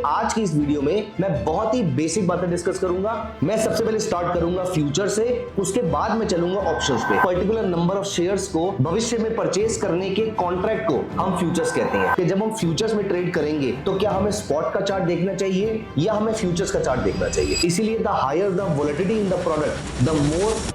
आज की इस वीडियो में मैं बहुत ही बेसिक बातें डिस्कस करूंगा। मैं सबसे पहले स्टार्ट करूंगा फ्यूचर से, उसके बाद मैं चलूंगा ऑप्शंस पे। पर्टिकुलर नंबर ऑफ शेयर्स को भविष्य में परचेज करने के कॉन्ट्रैक्ट को हम फ्यूचर्स कहते हैं कि जब हम फ्यूचर्स में ट्रेड करेंगे तो क्या हमें स्पॉट का चार्ट देखना चाहिए या हमें फ्यूचर्स का चार्ट देखना चाहिए। इसीलिए the higher the volatility in the product the more.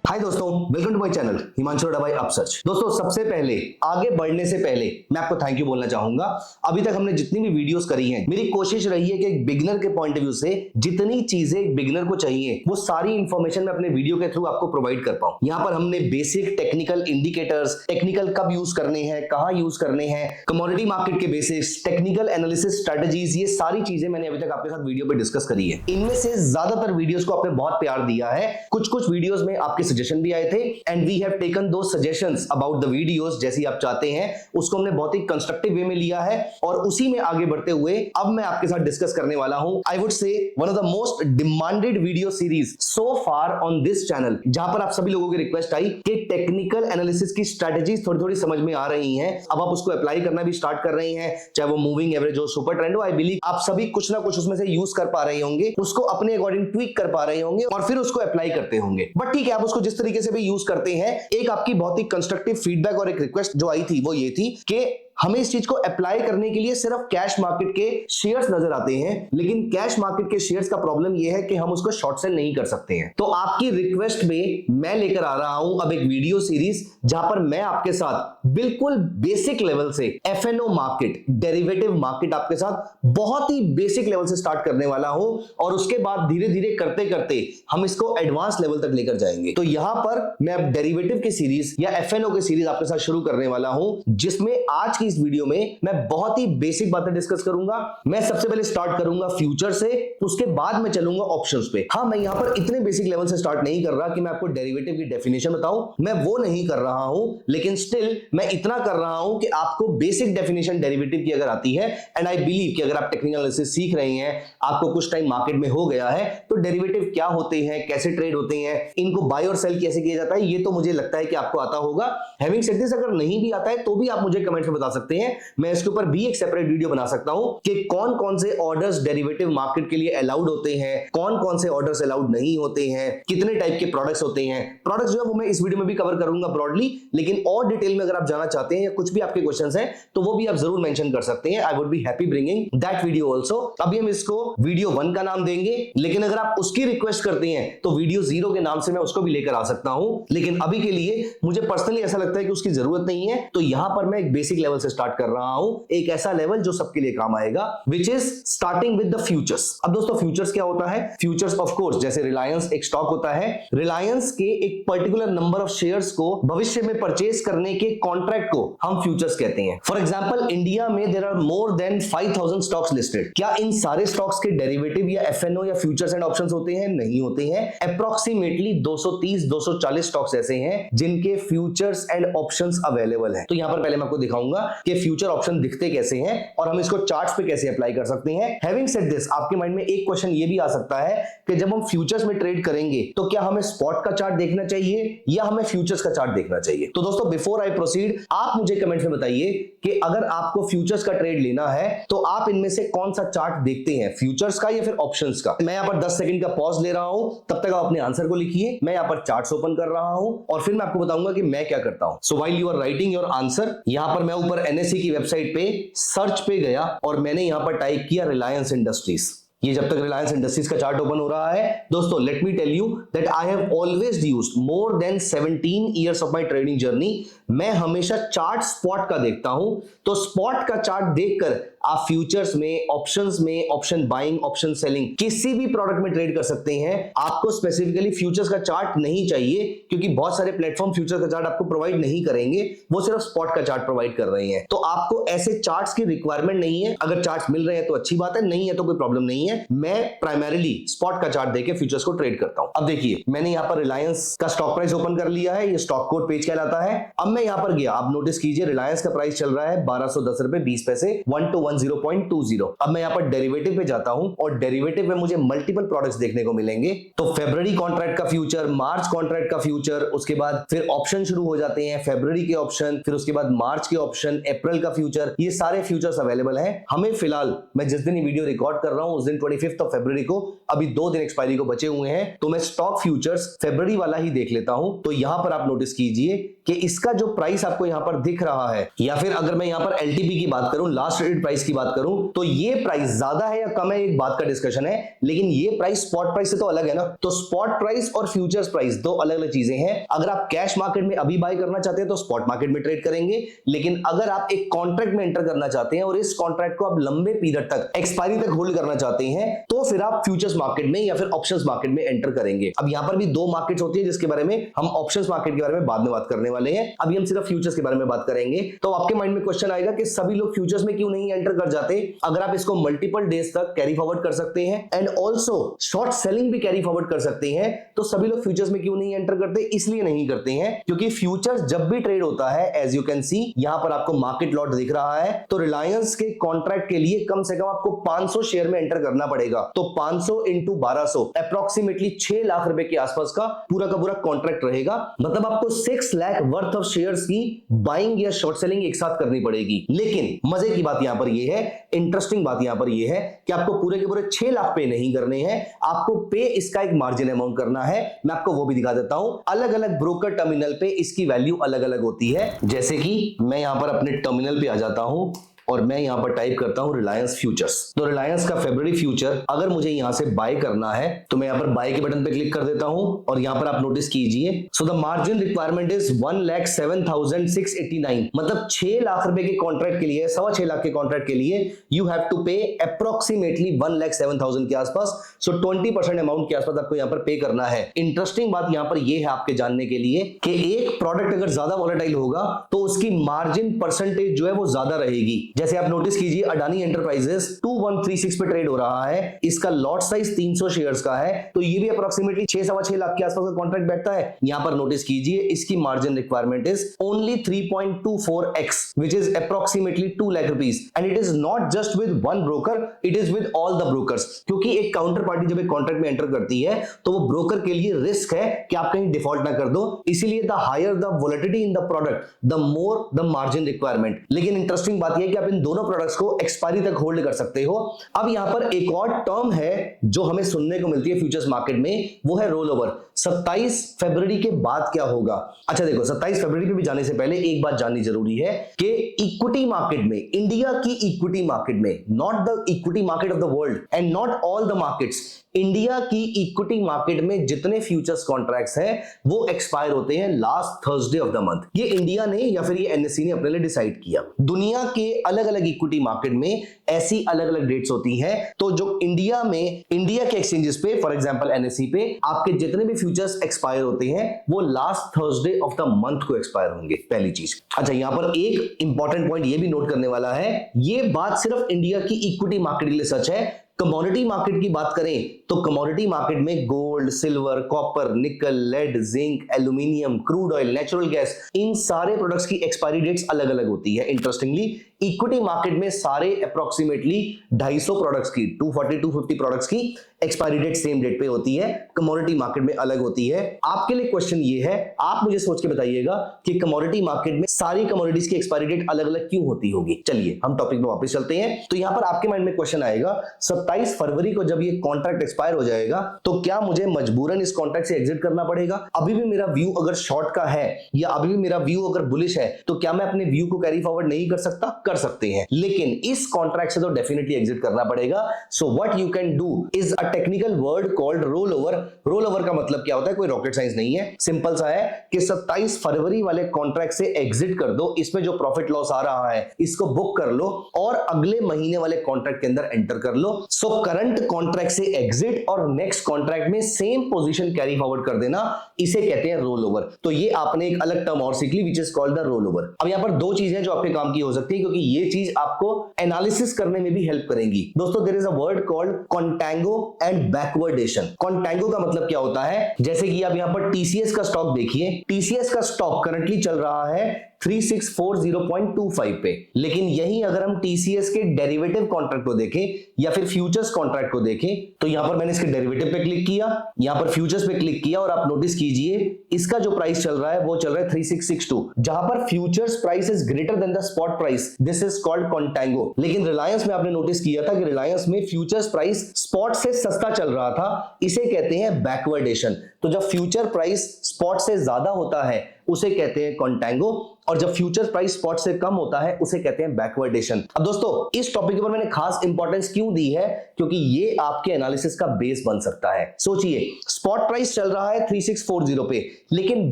Hi दोस्तों, welcome to my channel Himanshu Arora by Upsearch. दोस्तों, सबसे पहले आगे बढ़ने से पहले मैं आपको थैंक यू बोलना चाहूंगा। अभी तक हमने जितनी भी वीडियोस करी हैं, मेरी कोशिश रही है कि एक बिगिनर के पॉइंट ऑफ व्यू से जितनी चीजें एक बिगिनर को चाहिए वो सारी इंफॉर्मेशन मैं अपने वीडियो के थ्रू आपको प्रोवाइड कर पाऊं। यहाँ पर हमने बेसिक टेक्निकल इंडिकेटर्स, टेक्निकल कब यूज करने हैं, कहां यूज करने हैं, कमोडिटी मार्केट के बेसिक्स, टेक्निकल एनालिसिस स्ट्रेटजीज, ये सारी चीजें मैंने अभी तक आपके साथ वीडियो पे डिस्कस करी है। इनमें से ज्यादातर वीडियोस को आपने बहुत प्यार दिया है। कुछ वीडियोस में आपके सजेशन भी आए थे एंड वी हैव टेकन दो सजेशंस अबाउट द वीडियोस। जैसी आप चाहते हैं उसको हमने बहुत ही कंस्ट्रक्टिव वे में लिया है और उसी में आगे बढ़ते हुए अब मैं आपके साथ डिस्कस करने वाला हूं, I would say one of the most demanded video series so far on this channel, जहां पर आप सभी लोगों की रिक्वेस्ट आई कि टेक्निकल एनालिसिस की स्ट्रेटजीज थोड़ी समझ में आ रही हैं, अब आप उसको अप्लाई करना भी स्टार्ट कर रहे हैं, चाहे वो मूविंग एवरेज हो, सुपर ट्रेंड हो। आई बिलीव आप सभी कुछ ना कुछ उसमें से यूज कर पा रहे होंगे, उसको अपने अकॉर्डिंग ट्वीक कर पा रहे होंगे और फिर उसको अप्लाई करते होंगे। बट ठीक है, आप उसको जिस तरीके से भी यूज करते हैं, एक आपकी बहुत ही कंस्ट्रक्टिव फीडबैक और एक रिक्वेस्ट जो आई थी वो ये थी कि हमें इस चीज को अप्लाई करने के लिए सिर्फ कैश मार्केट के शेयर्स नजर आते हैं, लेकिन कैश मार्केट के शेयर्स का प्रॉब्लम यह है कि हम उसको शॉर्ट सेल नहीं कर सकते हैं। तो आपकी रिक्वेस्ट में मैं लेकर आ रहा हूं अब एक वीडियो सीरीज जहां पर मैं आपके साथ बिल्कुल बेसिक लेवल से एफएनओ मार्केट, डेरिवेटिव मार्केट आपके साथ बहुत ही बेसिक लेवल से स्टार्ट करने वाला हूं और उसके बाद धीरे धीरे करते करते हम इसको एडवांस लेवल तक लेकर जाएंगे। तो यहां पर मैं अब डेरिवेटिव की सीरीज या एफएनओ की सीरीज आपके साथ शुरू करने वाला हूं, जिसमें आज की इस वीडियो में मैं बहुत ही बेसिक बातें डिस्कस करूंगा। मैं सबसे पहले स्टार्ट करूंगा फ्यूचर से, उसके बाद मैं चलूंगा ऑप्शंस पे। हां, मैं यहां पर इतने बेसिक लेवल से स्टार्ट नहीं कर रहा कि मैं आपको डेरिवेटिव की डेफिनेशन बताऊं, मैं वो नहीं कर रहा हूं, लेकिन स्टिल मैं इतना कर रहा हूं कि आपको बेसिक डेफिनेशन डेरिवेटिव की अगर आती है, एंड आई बिलीव कि अगर आप टेक्निकल एनालिसिस सीख रहे हैं, आपको कुछ टाइम मार्केट में हो गया है, तो डेरिवेटिव क्या होते हैं, कैसे ट्रेड होते हैं, इनको बाय और सेल कैसे किया जाता है, ये तो मुझे लगता है कि आपको आता होगा। हैविंग सेड दिस, अगर नहीं भी आता है तो भी आप मुझे कमेंट में बता सकते हैं, मैं इसके ऊपर भी एक सेपरेट वीडियो बना सकता हूं कि कौन कौन से ऑर्डर्स डेरिवेटिव मार्केट के लिए अलाउड होते हैं, कौन कौन से ऑर्डर्स अलाउड नहीं होते हैं, कितने टाइप के प्रोडक्ट्स होते हैं। प्रोडक्ट्स जो है वो मैं इस वीडियो में भी कवर करूंगा ब्रॉडली, लेकिन और डिटेल में अगर आप जाना चाहते हैं या कुछ भी आपके क्वेश्चंस हैं तो वो भी आप जरूर मेंशन कर सकते हैं। I would be happy bringing that video also. अभी हम इसको वीडियो 1 का नाम देंगे, लेकिन अगर आप उसकी रिक्वेस्ट करते हैं तो वीडियो 0 के नाम से मैं उसको भी लेकर आ सकता हूं, लेकिन अभी के लिए मुझे पर्सनली ऐसा लगता है कि उसकी जरूरत नहीं है। तो यहां पर मैं एक बेसिक लेवल से स्टार्ट कर रहा हूं, एक ऐसा लेवल जो सबके लिए काम आएगा, which is starting with the futures. अब दोस्तों, फ्यूचर्स क्या होता है? फ्यूचर्स ऑफ कोर्स जैसे रिलायंस एक स्टॉक होता है, रिलायंस के एक पर्टिकुलर नंबर ऑफ शेयर्स को भविष्य में परचेज करने के कॉन्ट्रैक्ट को हम फ्यूचर्स कहते हैं। फॉर एग्जांपल, इंडिया में there are more than 5000 stocks listed. क्या इन सारे स्टॉक्स के डेरिवेटिव या एफएनओ या फ्यूचर्स एंड ऑप्शंस होते हैं? नहीं होते हैं। अप्रोक्सीमेटली 230-240 स्टॉक्स ऐसे हैं जिनके फ्यूचर्स एंड ऑप्शंस अवेलेबल है। तो यहां पर पहले मैं आपको दिखाऊंगा कि फ्यूचर ऑप्शन दिखते कैसे हैं और हम इसको चार्ट्स पे कैसे अप्लाई कर सकते हैं। हैविंग सेड दिस, आपके माइंड में एक क्वेश्चन ये भी आ सकता है कि जब हम फ्यूचर्स में ट्रेड करेंगे तो क्या हमें स्पॉट का चार्ट देखना चाहिए या हमें फ्यूचर्स का चार्ट देखना चाहिए। तो दोस्तों, बिफोर आई प्रोसीड, आप मुझे कमेंट में बताइए कि अगर आपको फ्यूचर्स का ट्रेड लेना है तो आप इनमें से कौन सा चार्ट देखते हैं, फ्यूचर्स का या फिर ऑप्शंस का। मैं यहां पर 10 सेकंड का पॉज ले रहा हूं, तब तक आप अपने आंसर को लिखिए। मैं यहां पर चार्ट्स ओपन कर रहा हूं और फिर मैं आपको बताऊंगा कि मैं क्या करता हूं। So while you are writing your answer, यहां पर मैं ऊपर एनएसई की वेबसाइट पे सर्च पे गया और मैंने यहां पर टाइप किया रिलायंस इंडस्ट्रीज। ये जब तक रिलायंस इंडस्ट्रीज का चार्ट ओपन हो रहा है, दोस्तों, let me tell you that I have always used more than 17 years of my trading journey. मैं हमेशा चार्ट स्पॉट का देखता हूं, तो स्पॉट का चार्ट देखकर आप फ्यूचर्स में, ऑप्शंस में, ऑप्शन बाइंग, ऑप्शन सेलिंग, किसी भी प्रोडक्ट में ट्रेड कर सकते हैं। आपको स्पेसिफिकली फ्यूचर्स का चार्ट नहीं चाहिए, क्योंकि बहुत सारे प्लेटफॉर्म फ्यूचर्स का चार्ट आपको प्रोवाइड नहीं करेंगे, वो सिर्फ स्पॉट का चार्ट प्रोवाइड कर रहे हैं। तो आपको ऐसे चार्ट्स की रिक्वायरमेंट नहीं है। अगर चार्ट्स मिल रहे हैं तो अच्छी बात है, नहीं है तो कोई प्रॉब्लम नहीं है। है, मैं प्राइमरीली स्पॉट का चार्ट देके फ्यूचर्स को ट्रेड करता हूं। अब देखिए मैंने यहां पर रिलायंस का स्टॉक प्राइस ओपन कर लिया है, ये स्टॉक कोड पेज कहलाता है। अब मैं यहां पर गया, आप नोटिस कीजिए रिलायंस का प्राइस चल रहा है 1210 रुपए 20 पैसे 1210.20। अब मैं यहां पर डेरिवेटिव पे जाता हूं और डेरिवेटिव में मुझे मल्टीपल प्रोडक्ट्स देखने को मिलेंगे। तो फरवरी कॉन्ट्रैक्ट का फ्यूचर, मार्च कॉन्ट्रैक्ट का फ्यूचर, उसके बाद फिर ऑप्शन शुरू हो जाते हैं, फरवरी के ऑप्शन, फिर उसके बाद मार्च के ऑप्शन, अप्रैल का फ्यूचर, ये सारे फ्यूचर्स अवेलेबल हैं। हमें फिलहाल, मैं जिस दिन ये वीडियो रिकॉर्ड कर रहा हूं उस दिन 25 फरवरी को, अभी 2 दिन एक्सपायरी को बचे हुए हैं, तो मैं स्टॉक फ्यूचर्स फरवरी वाला ही देख लेता हूं। तो यहां पर आप नोटिस कीजिए कि इसका जो प्राइस आपको यहां पर दिख रहा है, या फिर अगर मैं यहां पर एलटीपी की बात करूं, लास्ट ट्रेडेड प्राइस की बात करूं, तो ये प्राइस ज्यादा है या कम है एक बात का डिस्कशन है, लेकिन ये प्राइस स्पॉट प्राइस से तो अलग है ना। तो स्पॉट प्राइस और फ्यूचर्स प्राइस दो अलग अलग चीजें हैं। अगर आप कैश मार्केट में अभी बाय करना चाहते हैं तो स्पॉट मार्केट में ट्रेड करेंगे, लेकिन अगर आप एक कॉन्ट्रैक्ट में एंटर करना चाहते हैं और इस कॉन्ट्रैक्ट को आप लंबे पीरियड तक, एक्सपायरी तक होल्ड करना चाहते हैं, तो फिर आप फ्यूचर्स मार्केट में या फिर ऑप्शंस मार्केट में एंटर करेंगे। अब यहां पर भी दो मार्केट्स होती है जिसके बारे में हम ऑप्शंस मार्केट के बारे में बाद में बात करने वाले हैं। अभी हम सिर्फ फ्यूचर्स के बारे में बात करेंगे। तो आपके माइंड में क्वेश्चन आएगा कि सभी लोग फ्यूचर्स में क्यों नहीं एंटर कर जाते? अगर आप इसको मल्टीपल डेज तक कैरी फॉरवर्ड कर सकते हैं एंड ऑल्सो शॉर्ट सेलिंग भी कैरी फॉरवर्ड कर सकते हैं, तो सभी लोग फ्यूचर्स में क्यों नहीं एंटर करते? इसलिए नहीं करते हैं क्योंकि फ्यूचर्स जब भी ट्रेड होता है, एज यू कैन सी यहां पर आपको मार्केट लॉट दिख रहा है, तो रिलायंस के कॉन्ट्रैक्ट के लिए कम से कम आपको 500 शेयर में एंटर करना पड़ेगा। तो 500 इंटू 1200 अप्रोक्सीमेटली 6 लाख रुपए के आसपास का पूरा कॉन्ट्रैक्ट रहेगा। मतलब आपको 6 लाख वर्थ ऑफ शेयर्स की बाइंग या शॉर्ट सेलिंग एक साथ करनी पड़ेगी। लेकिन मजे की बात यहां पर यह है, इंटरेस्टिंग बात यहां पर यह है कि आपको पूरे के पूरे 6 लाख पे नहीं करने हैं, आपको पे इसका एक मार्जिन अमाउंट करना है। मैं आपको वो भी दिखा देता हूं। अलग अलग ब्रोकर टर्मिनल पे इसकी वैल्यू अलग अलग होती है। जैसे कि मैं यहां पर अपने टर्मिनल पे आ जाता हूं और मैं यहां पर टाइप करता हूं रिलायंस फ्यूचर्स। तो रिलायंस का फरवरी फ्यूचर अगर मुझे यहां से बाय करना है तो मैं यहां पर बाय के बटन पे क्लिक कर देता हूं और यहां पर आप नोटिस कीजिए, so the margin requirement is 1,07,689। मतलब 6 लाख रुपए के कॉन्ट्रैक्ट के लिए, 6.25 लाख के कॉन्ट्रैक्ट के लिए यू हैव टू पे अप्रोक्सीमेटली 1,07,000 के आसपास। सो 20% अमाउंट के आसपास आपको यहां पर पे करना है। इंटरेस्टिंग बात यहां पर यह है आपके जानने के लिए कि एक प्रोडक्ट अगर ज्यादा वॉलेटाइल होगा तो उसकी मार्जिन परसेंटेज जो है वो ज्यादा रहेगी। जैसे आप नोटिस कीजिए अडानी एंटरप्राइजेस 2136 पे ट्रेड हो रहा है, इसका लॉट साइज 300 शेयर्स का है, तो ये भी अप्रोक्सीमेटली 6.25 लाख के आसपास का कॉन्ट्रैक्ट बैठता है। यहां पर नोटिस कीजिए इसकी margin requirement is only 3.24x which is approximately 2 lakh rupees and it is not just with one broker, it is with all the brokers. क्योंकि एक काउंटर पार्टी जब एक कॉन्ट्रैक्ट में एंटर करती है तो वो ब्रोकर के लिए रिस्क है कि आप कहीं डिफॉल्ट ना कर दो, इसीलिए the higher the volatility in the product the more the margin requirement. लेकिन इंटरेस्टिंग बात यह है कि आप इन दोनों प्रोडक्ट्स को एक्सपायरी तक होल्ड कर सकते हो। अब यहां पर एक और टर्म है जो हमें सुनने को मिलती है फ्यूचर्स मार्केट में, वो है रोल ओवर। 27 फरवरी के बाद क्या होगा? अच्छा देखो, 27 फरवरी पे भी जाने से पहले एक बात जाननी जरूरी है कि इक्विटी मार्केट में, इंडिया की इक्विटी मार्केट में, not the equity market of the world and not all the markets, India की इक्विटी मार्केट में जितने फ्यूचर्स कॉन्ट्रैक्ट्स हैं वो एक्सपायर होते हैं last Thursday of the month. ये इंडिया ने या फिर ये एनएससी ने अपने लिए डिसाइड किया। दुनिया के अलग अलग इक्विटी मार्केट में ऐसी अलग अलग डेट्स होती हैं। तो जो इंडिया में, इंडिया के एक्सचेंजेस पे, फॉर एग्जांपल एनएससी पे आपके जितने भी फ्यूचर्स एक्सपायर होते हैं वो last Thursday of the month को एक्सपायर होंगे, पहली चीज। अच्छा, यहां पर एक इंपॉर्टेंट पॉइंट ये भी नोट करने वाला है, ये बात सिर्फ इंडिया की इक्विटी मार्केट के लिए सच है। कमोडिटी मार्केट की बात करें तो कमोडिटी मार्केट में gold, silver, copper, nickel, lead, zinc, aluminium, crude oil, natural gas, इन सारे प्रोडक्ट्स की एक्सपायरी डेट्स अलग अलग होती है। इंटरेस्टिंगली इक्विटी मार्केट में सारे अप्रोक्सीमेटली 250 प्रोडक्ट्स की, 240-250 प्रोडक्ट्स की एक्सपायरी डेट सेम डेट पे होती है। कमोडिटी मार्केट में अलग होती है। आपके लिए क्वेश्चन ये है, आप मुझे सोच के बताइएगा कि कमोडिटी मार्केट में सारी कमोडिटीज की एक्सपायरी डेट अलग अलग क्यों होती होगी। चलिए हम टॉपिक पे वापस चलते हैं। तो यहां पर आपके माइंड में क्वेश्चन आएगा, 27 फरवरी को जब ये कॉन्ट्रैक्ट एक्सपायर हो जाएगा तो क्या मुझे मजबूरन इस कॉन्ट्रैक्ट से एग्जिट करना पड़ेगा? अभी भी मेरा व्यू अगर शॉर्ट का है या अभी भी मेरा व्यू अगर बुलिश है तो क्या मैं अपने व्यू को कैरी फॉरवर्ड नहीं कर सकता? कर सकते हैं, लेकिन इस कॉन्ट्रैक्ट से तो डेफिनेटली एग्जिट करना पड़ेगा। So what you can do is a technical word called roll over. Roll over का मतलब क्या होता है? कोई रॉकेट साइंस नहीं है, सिंपल सा है कि 27 फरवरी वाले कॉन्ट्रैक्ट से एग्जिट कर दो, इसमें जो प्रॉफिट लॉस आ रहा है इसको बुक कर लो और अगले महीने वाले कॉन्ट्रैक्ट के अंदर एंटर कर लो। सो करंट कॉन्ट्रैक्ट से एग्जिट और नेक्स्ट कॉन्ट्रैक्ट में सेम पोजीशन कैरी फॉरवर्ड कर देना, इसे कहते हैं रोल ओवर। तो ये आपने एक अलग टर्म और सीख ली, which is called the roll over. अब यहां पर दो चीजें जो आपके काम की हो सकती है, क्योंकि क्योंकि ये चीज आपको एनालिसिस करने में भी हेल्प करेंगी। दोस्तों there is a word called contango and backwardation. Contango का मतलब क्या होता है, जैसे कि आप यहां पर टीसीएस का स्टॉक देखिए, टीसीएस का स्टॉक करंटली चल रहा है 3640.25 पे, लेकिन यही अगर हम टीसीएस के डेरिवेटिव कॉन्ट्रैक्ट को देखें या फिर फ्यूचर्स कॉन्ट्रैक्ट को देखें, तो यहां पर मैंने इसके डेरिवेटिव पे क्लिक किया, यहां पर फ्यूचर्स पे क्लिक किया और आप नोटिस कीजिए इसका जो प्राइस चल रहा है वो चल रहा है 3662, जहां पर futures price is greater than the spot price, this is called कॉन्टैंगो। लेकिन रिलायंस में आपने नोटिस किया था कि रिलायंस में फ्यूचर्स प्राइस स्पॉट से सस्ता चल रहा था, इसे कहते हैं बैकवर्डेशन। तो जब फ्यूचर प्राइस स्पॉट से ज्यादा होता है उसे कहते हैं कॉन्टैंगो, और जब फ्यूचर प्राइस स्पॉट से कम होता है उसे कहते हैं बैकवर्डेशन। अब दोस्तों इस टॉपिक पर मैंने खास इंपॉर्टेंस क्यों दी है, क्योंकि ये आपके एनालिसिस का बेस बन सकता है। सोचिए स्पॉट प्राइस चल रहा है 3640 पे, लेकिन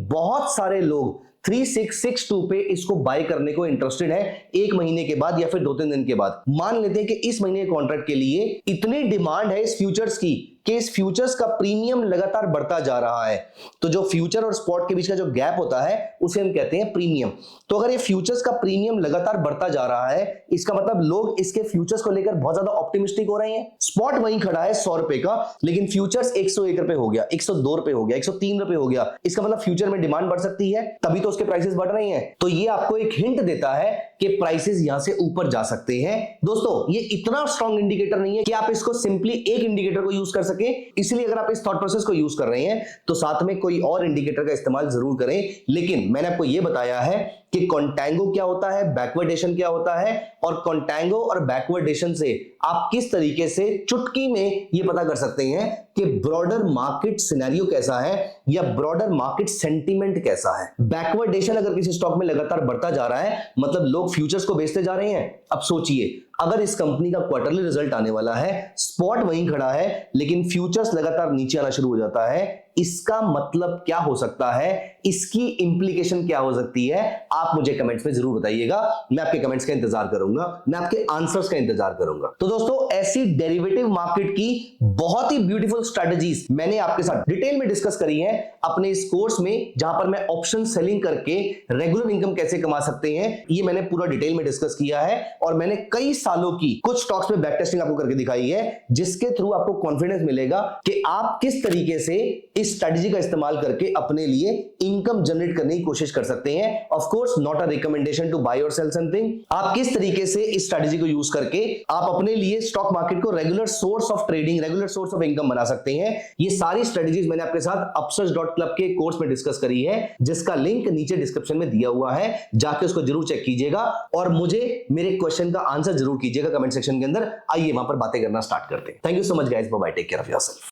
बहुत सारे लोग 3662 पे इसको बाय करने को इंटरेस्टेड है एक महीने के बाद या फिर 2-3 दिन के बाद। मान लेते हैं कि इस महीने के कॉन्ट्रैक्ट के लिए इतनी डिमांड है इस फ्यूचर्स की कि इस फ्यूचर्स का प्रीमियम लगातार बढ़ता जा रहा है, तो जो फ्यूचर और स्पॉट के बीच का जो गैप होता है उसे हम कहते हैं प्रीमियम। तो अगर ये फ्यूचर्स का प्रीमियम लगातार बढ़ता जा रहा है, इसका मतलब लोग इसके फ्यूचर्स को लेकर बहुत ज्यादा ऑप्टिमिस्टिक हो रहे हैं। स्पॉट वहीं खड़ा है 100 रुपए का, लेकिन फ्यूचर्स 101 रुपए हो गया, 102 रुपए हो गया, 103 रुपए हो गया, इसका मतलब फ्यूचर में डिमांड बढ़ सकती है, तभी तो उसके प्राइसेस बढ़ रही हैं। तो ये आपको एक हिंट देता है कि प्राइसेस यहां से ऊपर जा सकते हैं। दोस्तों ये इतना स्ट्रॉन्ग इंडिकेटर नहीं है कि आप इसको सिंपली एक इंडिकेटर को यूज कर सके, इसलिए अगर आप इस थॉट प्रोसेस को यूज कर रहे हैं तो साथ में कोई और इंडिकेटर का इस्तेमाल जरूर करें। लेकिन मैंने आपको यह बताया है कि कॉन्टैंगो क्या होता है, बैकवर्डेशन क्या होता है, और कॉन्टैंगो और बैकवर्डेशन से आप किस तरीके से चुटकी में यह पता कर सकते हैं कि ब्रॉडर मार्केट सिनेरियो कैसा है या ब्रॉडर मार्केट सेंटीमेंट कैसा है। बैकवर्डेशन अगर किसी स्टॉक में लगातार बढ़ता जा रहा है, मतलब लोग फ्यूचर्स को बेचते जा रहे हैं। अब सोचिए अगर इस कंपनी का क्वार्टरली रिजल्ट आने वाला है, स्पॉट वहीं खड़ा है, लेकिन फ्यूचर्स लगातार नीचे आना शुरू हो जाता है, इसका मतलब क्या हो सकता है, इसकी इंप्लीकेशन क्या हो सकती है, आप मुझे कमेंट्स में जरूर बताइएगा। मैं आपके कमेंट्स का इंतजार करूंगा, मैं आपके आंसर्स का इंतजार करूंगा। तो दोस्तों ऐसी डेरिवेटिव मार्केट की बहुत ही ब्यूटीफुल स्ट्रेटजीज मैंने आपके साथ डिटेल में डिस्कस करी है अपने इस कोर्स में, जहां पर मैं ऑप्शन सेलिंग करके रेगुलर इनकम कैसे कमा सकते हैं ये मैंने पूरा डिटेल में डिस्कस किया है। और मैंने कई सालों की कुछ स्टॉक्स में बैक टेस्टिंग आपको करके दिखाई है, जिसके थ्रू आपको कॉन्फिडेंस मिलेगा कि आप किस तरीके से इस स्ट्रेटजी का इस्तेमाल करके अपने लिए इनकम जनरेट करने की कोशिश कर सकते हैं। Of course not a recommendation to buy और सेल समथिंग। आप किस तरीके से इस स्ट्रेटजी को यूज करके आप अपने लिए स्टॉक मार्केट को regular source of trading, regular source of income बना सकते हैं, ये सारी स्ट्रेटजीज मैंने आपके साथ upsurge.club के कोर्स में डिस्कस करी है, जिसका लिंक नीचे डिस्क्रिप्शन में दिया हुआ है, जाके उसको जरूर चेक कीजिएगा और मुझे मेरे क्वेश्चन का आंसर जरूर कीजिएगा कमेंट सेक्शन के अंदर। आइए वहां पर बातें करना स्टार्ट करते हैं। Thank you so much guys, bye bye, take care of yourself.